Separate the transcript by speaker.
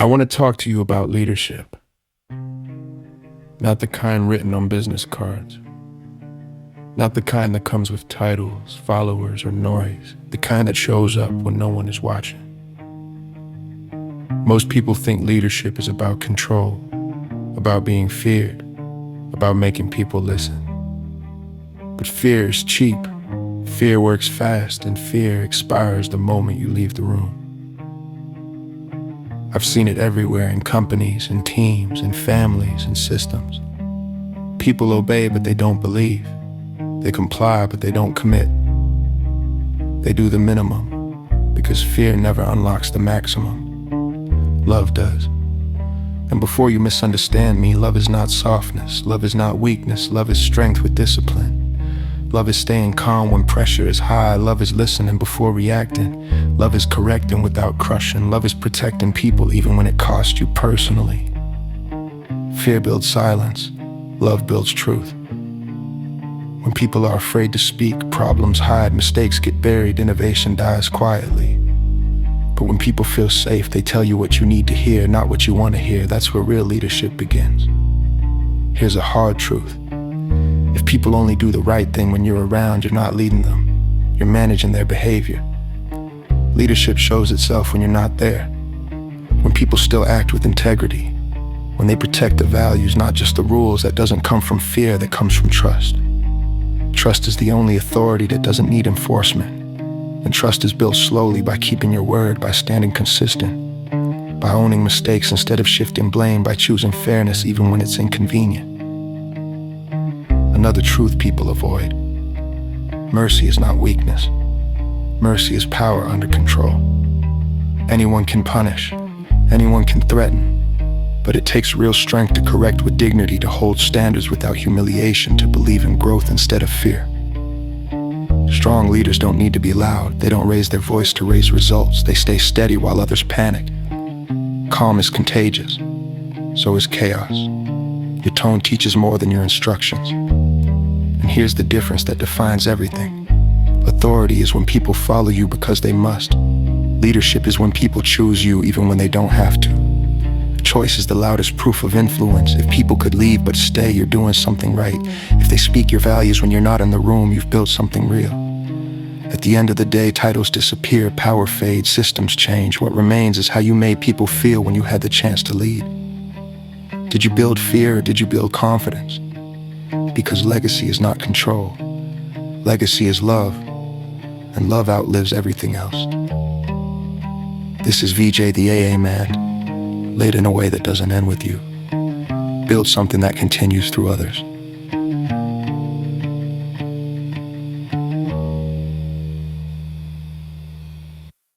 Speaker 1: I want to talk to you about leadership, not the kind written on business cards, not the kind that comes with titles, followers, or noise, the kind that shows up when no one is watching. Most people think leadership is about control, about being feared, about making people listen. But fear is cheap. Fear works fast, and fear expires the moment you leave the room. I've seen it everywhere, in companies, in teams, in families, in systems. People obey, but they don't believe. They comply, but they don't commit. They do the minimum, because fear never unlocks the maximum. Love does. And before you misunderstand me, love is not softness. Love is not weakness. Love is strength with discipline. Love is staying calm when pressure is high. Love is listening before reacting. Love is correcting without crushing. Love is protecting people even when it costs you personally. Fear builds silence. Love builds truth. When people are afraid to speak, problems hide, mistakes get buried, innovation dies quietly. But when people feel safe, they tell you what you need to hear, not what you want to hear. That's where real leadership begins. Here's a hard truth. If people only do the right thing when you're around, you're not leading them. You're managing their behavior. Leadership shows itself when you're not there. When people still act with integrity. When they protect the values, not just the rules. That doesn't come from fear, that comes from trust. Trust is the only authority that doesn't need enforcement. And trust is built slowly by keeping your word, by standing consistent, by owning mistakes instead of shifting blame, by choosing fairness even when it's inconvenient. Another truth people avoid. Mercy is not weakness. Mercy is power under control. Anyone can punish. Anyone can threaten. But it takes real strength to correct with dignity, to hold standards without humiliation, to believe in growth instead of fear. Strong leaders don't need to be loud. They don't raise their voice to raise results. They stay steady while others panic. Calm is contagious. So is chaos. Your tone teaches more than your instructions. And here's the difference that defines everything. Authority is when people follow you because they must. Leadership is when people choose you even when they don't have to. Choice is the loudest proof of influence. If people could leave but stay, you're doing something right. If they speak your values when you're not in the room, you've built something real. At the end of the day, titles disappear, power fades, systems change. What remains is how you made people feel when you had the chance to lead. Did you build fear or did you build confidence? Because legacy is not control. Legacy is love, and love outlives everything else. This is VJ the AiMan, late in a way that doesn't end with you. Build something that continues through others.